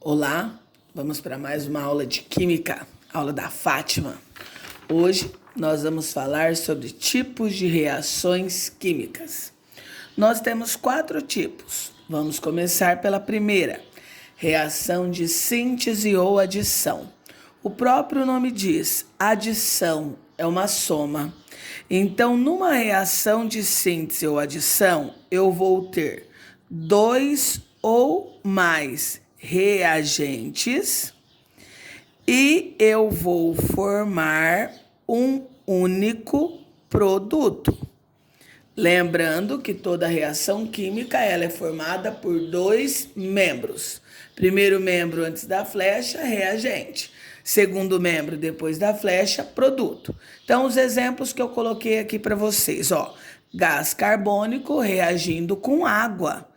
Olá, vamos para mais uma aula de Química, aula da Fátima. Hoje nós vamos falar sobre tipos de reações químicas. Nós temos 4 tipos. Vamos começar pela primeira, reação de síntese ou adição. O próprio nome diz, adição é uma soma. Então, numa reação de síntese ou adição, eu vou ter 2 ou mais reagentes e eu vou formar um único produto. Lembrando que toda reação química ela é formada por 2 membros. Primeiro membro antes da flecha, reagente. Segundo membro depois da flecha, produto. Então, os exemplos que eu coloquei aqui para vocês, ó. Gás carbônico reagindo com água.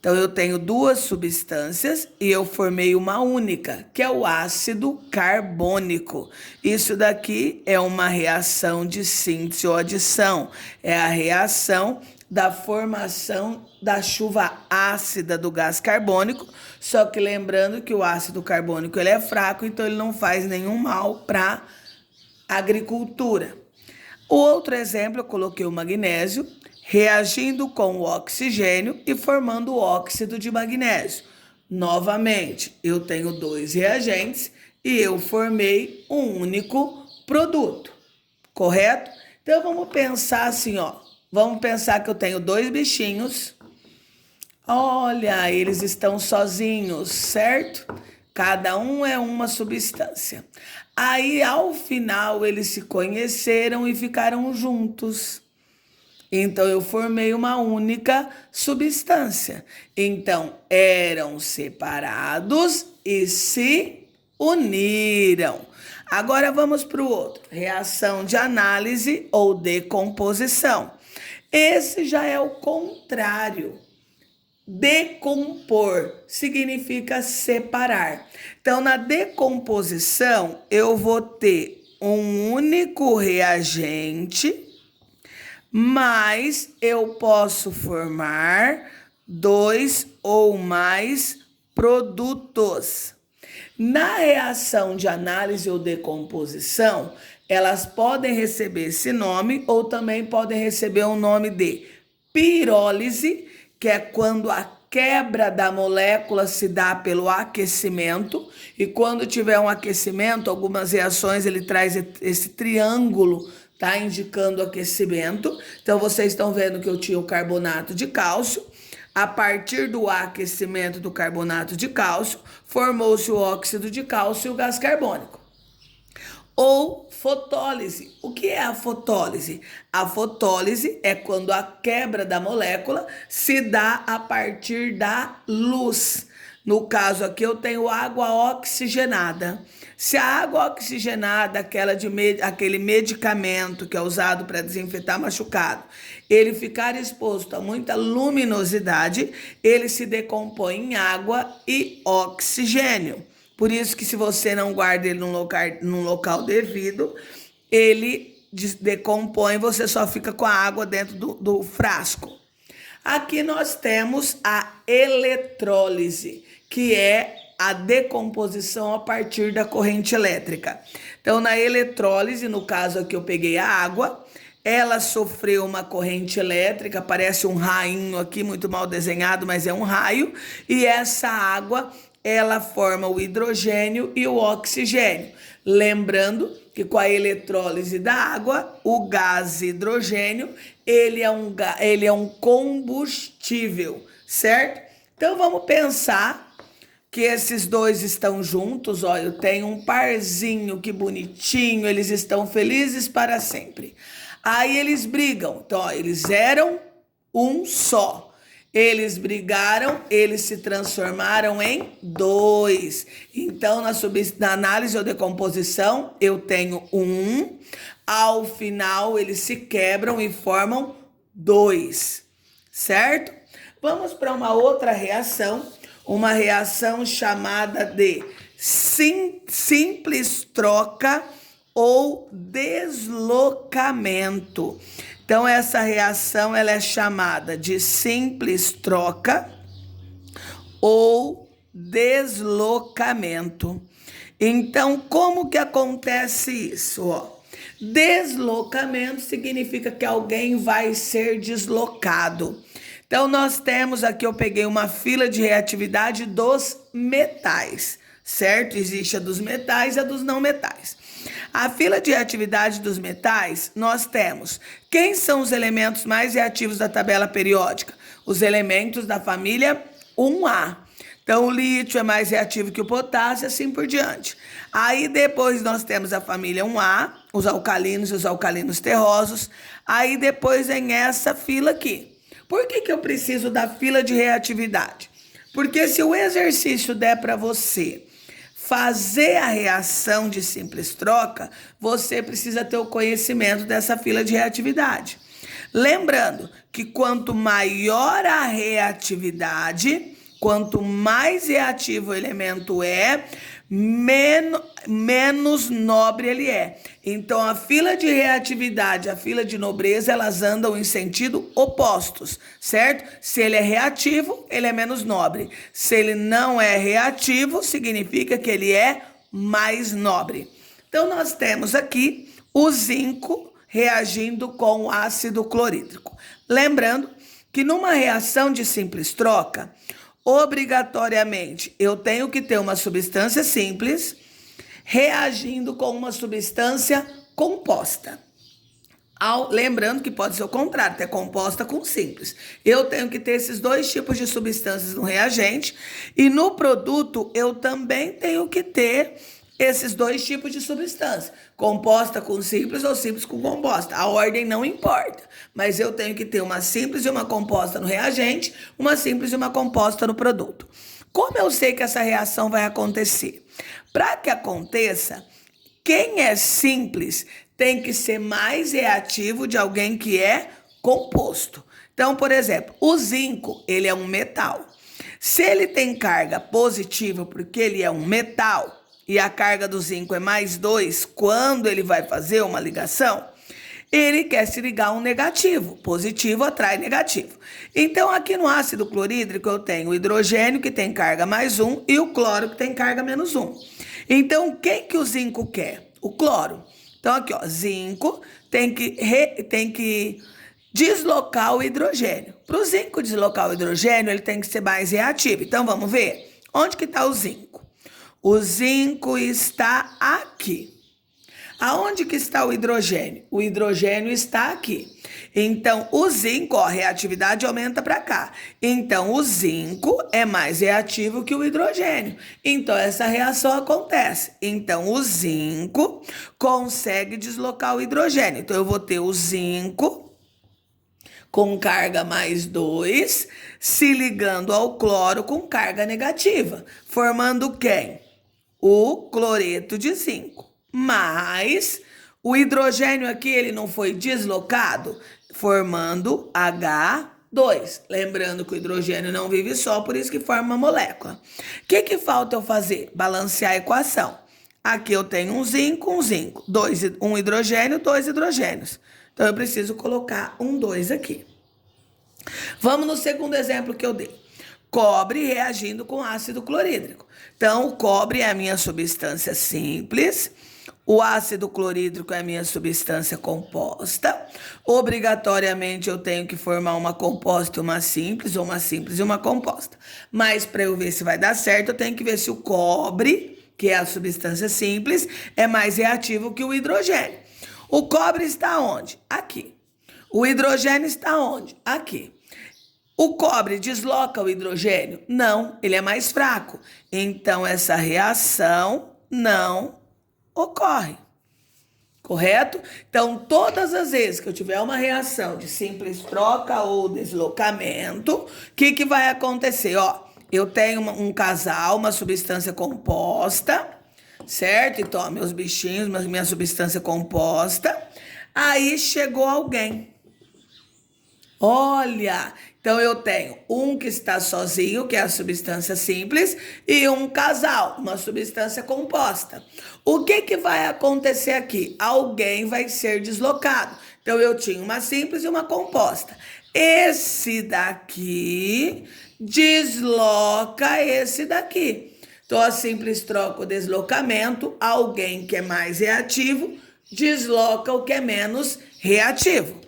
Então, eu tenho 2 substâncias e eu formei uma única, que é o ácido carbônico. Isso daqui é uma reação de síntese ou adição. É a reação da formação da chuva ácida do gás carbônico, só que lembrando que o ácido carbônico ele é fraco, então ele não faz nenhum mal para a agricultura. O outro exemplo, eu coloquei o magnésio, reagindo com o oxigênio e formando o óxido de magnésio. Novamente, eu tenho 2 reagentes e eu formei um único produto, correto? Então, vamos pensar assim, ó. Vamos pensar que eu tenho 2 bichinhos. Olha, eles estão sozinhos, certo? Cada um é uma substância. Aí, ao final, eles se conheceram e ficaram juntos. Então, eu formei uma única substância. Então, eram separados e se uniram. Agora, vamos para o outro. Reação de análise ou decomposição. Esse já é o contrário. Decompor significa separar. Então, na decomposição, eu vou ter um único reagente, mas eu posso formar 2 ou mais produtos. Na reação de análise ou decomposição, elas podem receber esse nome ou também podem receber o nome de pirólise, que é quando a quebra da molécula se dá pelo aquecimento, e quando tiver um aquecimento, algumas reações ele traz esse triângulo, tá indicando aquecimento. Então, vocês estão vendo que eu tinha o carbonato de cálcio. A partir do aquecimento do carbonato de cálcio, formou-se o óxido de cálcio e o gás carbônico. Ou fotólise. O que é a fotólise? A fotólise é quando a quebra da molécula se dá a partir da luz. No caso aqui eu tenho água oxigenada. Se a água oxigenada, aquele medicamento que é usado para desinfetar machucado, ele ficar exposto a muita luminosidade, ele se decompõe em água e oxigênio. Por isso que se você não guarda ele num local devido, ele decompõe, você só fica com a água dentro do frasco. Aqui nós temos a eletrólise, que é a decomposição a partir da corrente elétrica. Então, na eletrólise, no caso aqui eu peguei a água, ela sofreu uma corrente elétrica, parece um rainho aqui, muito mal desenhado, mas é um raio, e essa água ela forma o hidrogênio e o oxigênio. Lembrando que com a eletrólise da água, o gás hidrogênio, ele é um combustível, certo? Então, vamos pensar que esses 2 estão juntos, ó, eu tenho um parzinho, que bonitinho, eles estão felizes para sempre. Aí eles brigam, então, ó, eles eram um só. Eles brigaram, eles se transformaram em 2. Então, na análise ou decomposição, eu tenho um. Ao final, eles se quebram e formam 2, certo? Vamos para uma outra reação, uma reação chamada de simples troca ou deslocamento. Então, essa reação ela é chamada de simples troca ou deslocamento. Então, como que acontece isso? Ó, deslocamento significa que alguém vai ser deslocado. Então, nós temos aqui, eu peguei uma fila de reatividade dos metais, certo? Existe a dos metais e a dos não metais. A fila de reatividade dos metais, nós temos quem são os elementos mais reativos da tabela periódica? Os elementos da família 1A. Então, o lítio é mais reativo que o potássio, assim por diante. Aí, depois, nós temos a família 1A, os alcalinos e os alcalinos terrosos. Aí, depois, vem essa fila aqui. Por que eu preciso da fila de reatividade? Porque se o exercício der para você fazer a reação de simples troca, você precisa ter o conhecimento dessa fila de reatividade. Lembrando que quanto maior a reatividade, quanto mais reativo o elemento é, menos nobre ele é. Então, a fila de reatividade e a fila de nobreza, elas andam em sentido opostos, certo? Se ele é reativo, ele é menos nobre. Se ele não é reativo, significa que ele é mais nobre. Então, nós temos aqui o zinco reagindo com o ácido clorídrico. Lembrando que numa reação de simples troca, obrigatoriamente, eu tenho que ter uma substância simples reagindo com uma substância composta. Lembrando que pode ser o contrário, ter composta com simples. Eu tenho que ter esses dois tipos de substâncias no reagente e no produto eu também tenho que ter esses dois tipos de substância, composta com simples ou simples com composta. A ordem não importa, mas eu tenho que ter uma simples e uma composta no reagente, uma simples e uma composta no produto. Como eu sei que essa reação vai acontecer? Para que aconteça, quem é simples tem que ser mais reativo de alguém que é composto. Então, por exemplo, o zinco, ele é um metal. Se ele tem carga positiva porque ele é um metal, e a carga do zinco é mais 2, quando ele vai fazer uma ligação, ele quer se ligar a um negativo. Positivo atrai negativo. Então, aqui no ácido clorídrico, eu tenho o hidrogênio, que tem carga mais 1, e o cloro, que tem carga menos 1. Então, quem que o zinco quer? O cloro. Então, aqui, ó, zinco tem que deslocar o hidrogênio. Para o zinco deslocar o hidrogênio, ele tem que ser mais reativo. Então, vamos ver? Onde que está o zinco? O zinco está aqui. Aonde que está o hidrogênio? O hidrogênio está aqui. Então, o zinco, ó, a reatividade aumenta para cá. Então, o zinco é mais reativo que o hidrogênio. Então, essa reação acontece. Então, o zinco consegue deslocar o hidrogênio. Então, eu vou ter o zinco com carga mais 2 se ligando ao cloro com carga negativa, formando quem? O cloreto de zinco. Mas o hidrogênio aqui, ele não foi deslocado, formando H2. Lembrando que o hidrogênio não vive só, por isso que forma uma molécula. O que falta eu fazer? Balancear a equação. Aqui eu tenho um zinco, um hidrogênio, 2 hidrogênios. Então, eu preciso colocar um 2 aqui. Vamos no segundo exemplo que eu dei. Cobre reagindo com ácido clorídrico. Então, o cobre é a minha substância simples, o ácido clorídrico é a minha substância composta. Obrigatoriamente, eu tenho que formar uma composta e uma simples, ou uma simples e uma composta. Mas, para eu ver se vai dar certo, eu tenho que ver se o cobre, que é a substância simples, é mais reativo que o hidrogênio. O cobre está onde? Aqui. O hidrogênio está onde? Aqui. O cobre desloca o hidrogênio? Não, ele é mais fraco. Então, essa reação não ocorre. Correto? Então, todas as vezes que eu tiver uma reação de simples troca ou deslocamento, o que vai acontecer? Ó, eu tenho um casal, uma substância composta, certo? Então, ó, meus bichinhos, minha substância composta. Aí chegou alguém. Olha, então eu tenho um que está sozinho, que é a substância simples, e um casal, uma substância composta. O que vai acontecer aqui? Alguém vai ser deslocado. Então eu tinha uma simples e uma composta. Esse daqui desloca esse daqui. Então, a simples troca o deslocamento, alguém que é mais reativo desloca o que é menos reativo.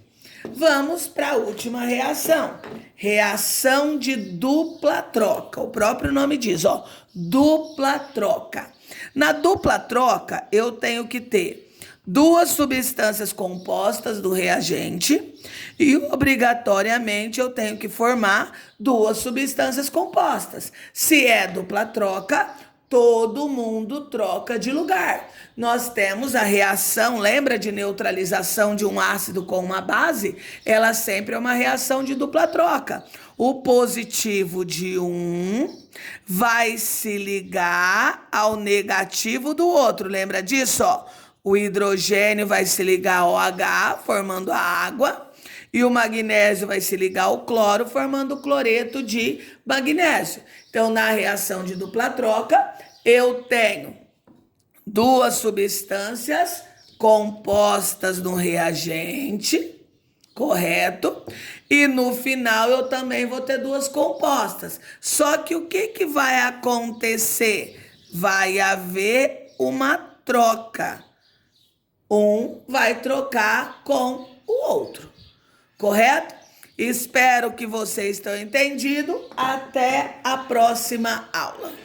Vamos para a última reação. Reação de dupla troca. O próprio nome diz, ó, dupla troca. Na dupla troca, eu tenho que ter duas substâncias compostas do reagente e, obrigatoriamente, eu tenho que formar duas substâncias compostas. Se é dupla troca, todo mundo troca de lugar. Nós temos a reação, lembra de neutralização de um ácido com uma base? Ela sempre é uma reação de dupla troca. O positivo de um vai se ligar ao negativo do outro. Lembra disso? Ó? O hidrogênio vai se ligar ao OH, formando a água. E o magnésio vai se ligar ao cloro, formando o cloreto de magnésio. Então, na reação de dupla troca, eu tenho duas substâncias compostas no reagente, correto? E no final eu também vou ter duas compostas. Só que o que vai acontecer? Vai haver uma troca. Um vai trocar com o outro. Correto? Espero que vocês tenham entendido. Até a próxima aula.